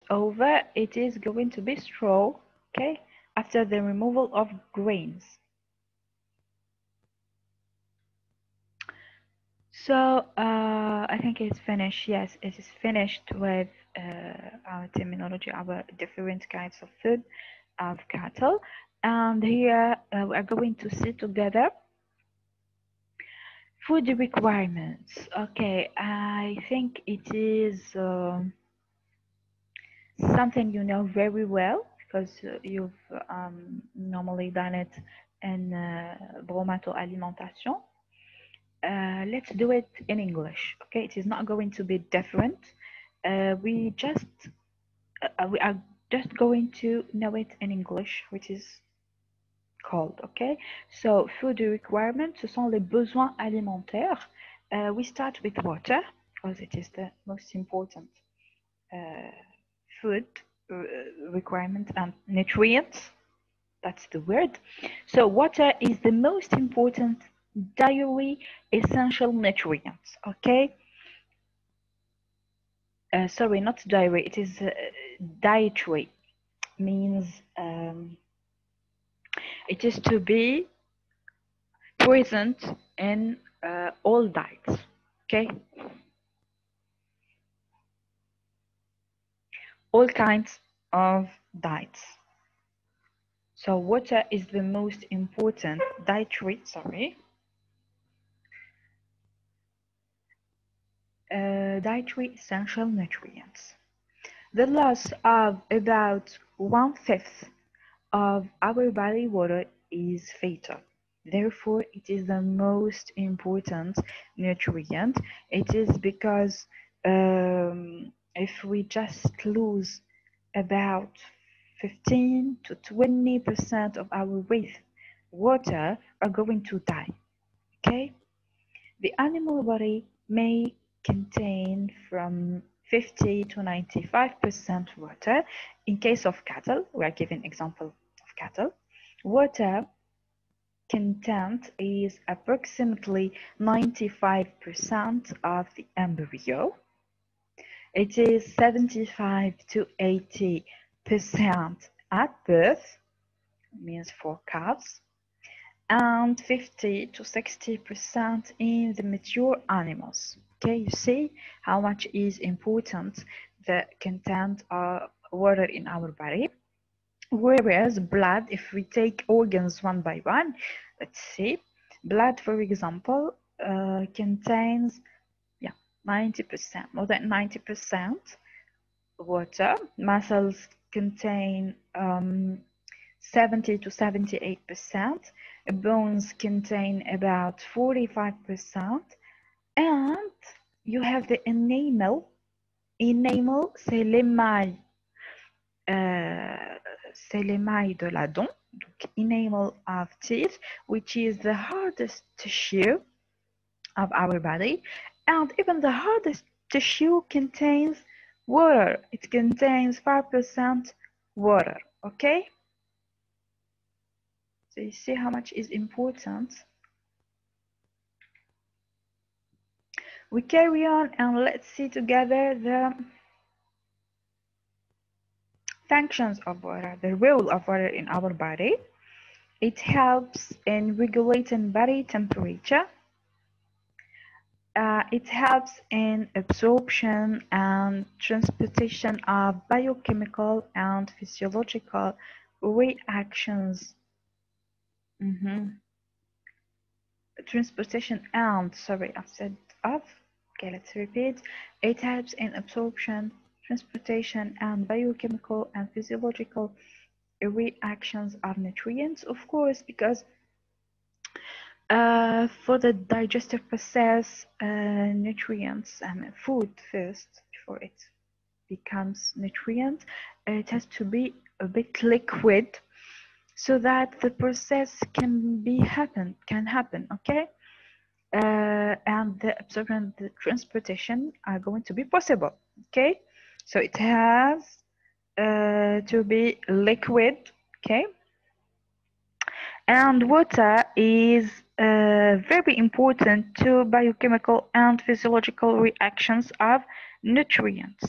over, it is going to be straw, okay, after the removal of grains. So I think it's finished. Yes, it is finished with our terminology, our different kinds of food of cattle. And here we are going to see together food requirements. Okay, I think it is something you know very well because you've normally done it in bromato alimentation. Let's do it in English. Okay, it is not going to be different. We are just going to know it in English, which is called. Okay, so food requirements, ce sont les besoins alimentaires. We start with water because it is the most important uh, food requirement and nutrients. That's the word. So water is the most important dietary essential nutrients. Okay. Sorry, not dietary. It is dietary. Means it is to be present in all diets. Okay. All kinds of diets. So water is the most important dietary. Sorry. Dietary essential nutrients. The loss of about 1/5 of our body water is fatal. Therefore, it is the most important nutrient. It is because if we just lose about 15 to 20% of our water are going to die. Okay? The animal body may contain from 50 to 95% water. In case of cattle, we are giving example of cattle. Water content is approximately 95% of the embryo. It is 75 to 80% at birth, means for calves, and 50 to 60% in the mature animals. Okay, you see how much is important the content of water in our body. Whereas blood, if we take organs one by one, let's see, blood, for example, contains 90%, more than 90% water. Muscles contain 70 to 78%. Bones contain about 45%. And you have the enamel. Enamel, c'est l'émail. C'est l'émail de la dent. Donc, enamel of teeth, which is the hardest tissue of our body. And even the hardest tissue contains water. It contains 5% water. Okay? So you see how much is important. We carry on and let's see together the functions of water, the role of water in our body. It helps in regulating body temperature. It helps in absorption and transportation of biochemical and physiological reactions. Transportation and, sorry, I've said of. Okay, let's repeat. It helps in absorption, transportation, and biochemical and physiological reactions of nutrients, of course, because for the digestive process, nutrients and food first before it becomes nutrient, it has to be a bit liquid so that the process can happen, okay? And the absorption, the transportation are going to be possible, okay? So it has to be liquid, okay? And water is very important to biochemical and physiological reactions of nutrients.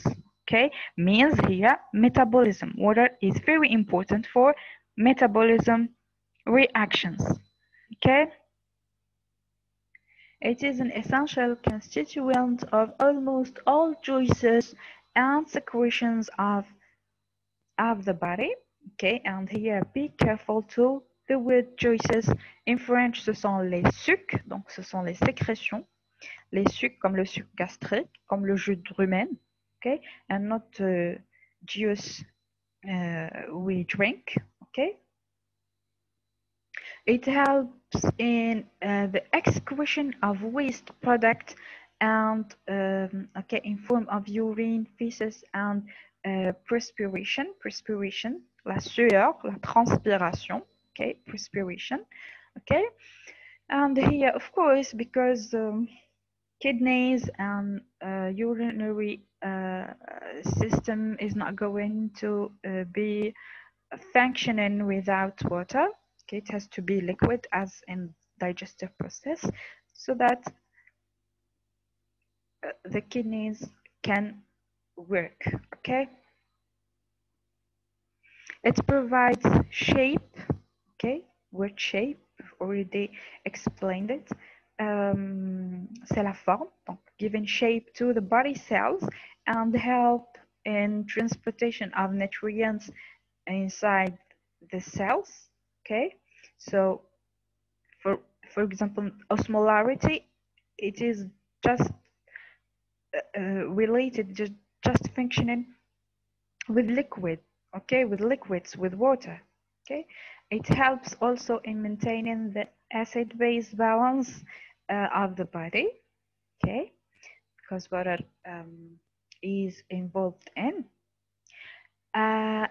okay, means here metabolism. Water is very important for metabolism reactions, okay. It is an essential constituent of almost all juices and secretions of the body, okay. And here be careful to the word juices. In French, ce sont les sucs, donc ce sont les sécrétions, les sucs comme le suc gastrique, comme le jus de rumen, okay, and not juice we drink, okay. It helps in the excretion of waste product and okay, in form of urine, feces, and perspiration. Perspiration, la sueur, la transpiration. Okay, perspiration. Okay, and here, of course, because kidneys and urinary system is not going to be functioning without water. Okay, it has to be liquid as in digestive process so that the kidneys can work. Okay, it provides shape. Okay, word shape, we've already explained it. C'est la forme, donc giving shape to the body cells and help in transportation of nutrients inside the cells. Okay, so for example, osmolarity, it is just related, just functioning with liquid, okay, with liquids, with water, okay. It helps also in maintaining the acid-base balance of the body, okay, because water is involved in.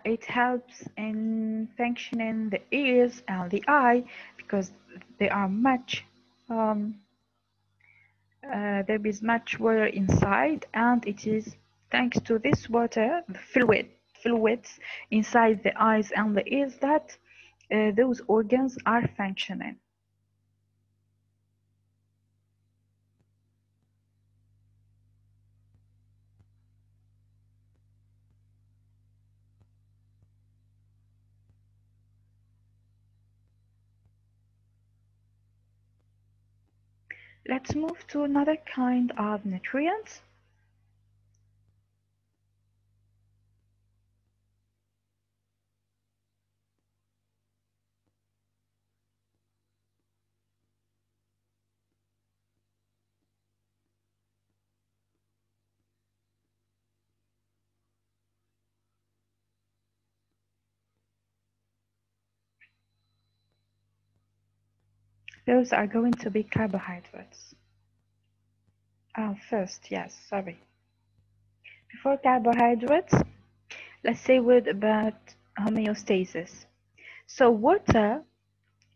It helps in functioning the ears and the eye because they are much there is much water inside, and it is thanks to this water, the fluids inside the eyes and the ears, that those organs are functioning. Let's move to another kind of nutrients. Those are going to be carbohydrates. First, yes, sorry. Before carbohydrates, let's say a word about homeostasis. So water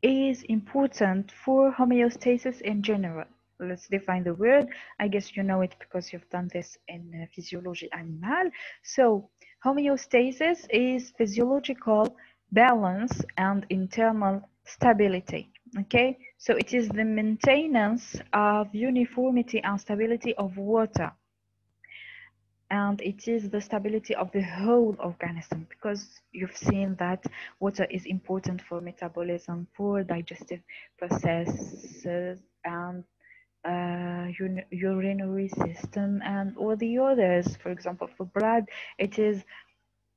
is important for homeostasis in general. Let's define the word. I guess you know it because you've done this in physiology animal. So homeostasis is physiological balance and internal stability. Okay, so it is the maintenance of uniformity and stability of water, and it is the stability of the whole organism, because you've seen that water is important for metabolism, for digestive processes, and urinary system, and all the others. For example, for blood, it is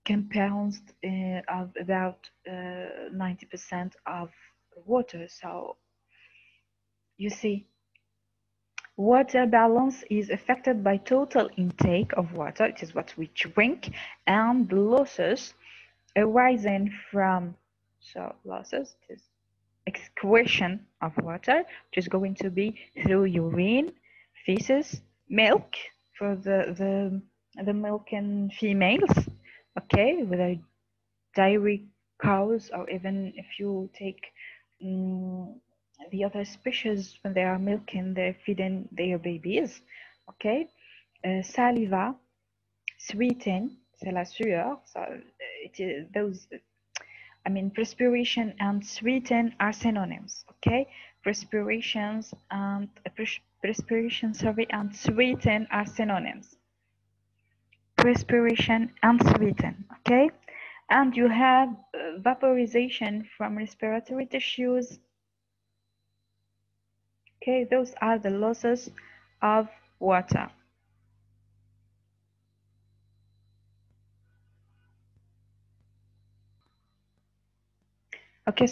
composed of about 90% of water. So you see, water balance is affected by total intake of water, it is what we drink, and losses arising from, so losses is excretion of water, which is going to be through urine, feces, milk for the milking females, okay, whether dairy cows, or even if you take the other species, when they are milking, they're feeding their babies, okay. Saliva, sweeten, c'est la sueur, so it is those, I mean, perspiration and sweeten are synonyms, okay. Perspirations and perspiration, sorry, and sweeten are synonyms. respiration, and sweating. Okay, and you have vaporization from respiratory tissues. Okay, those are the losses of water. Okay,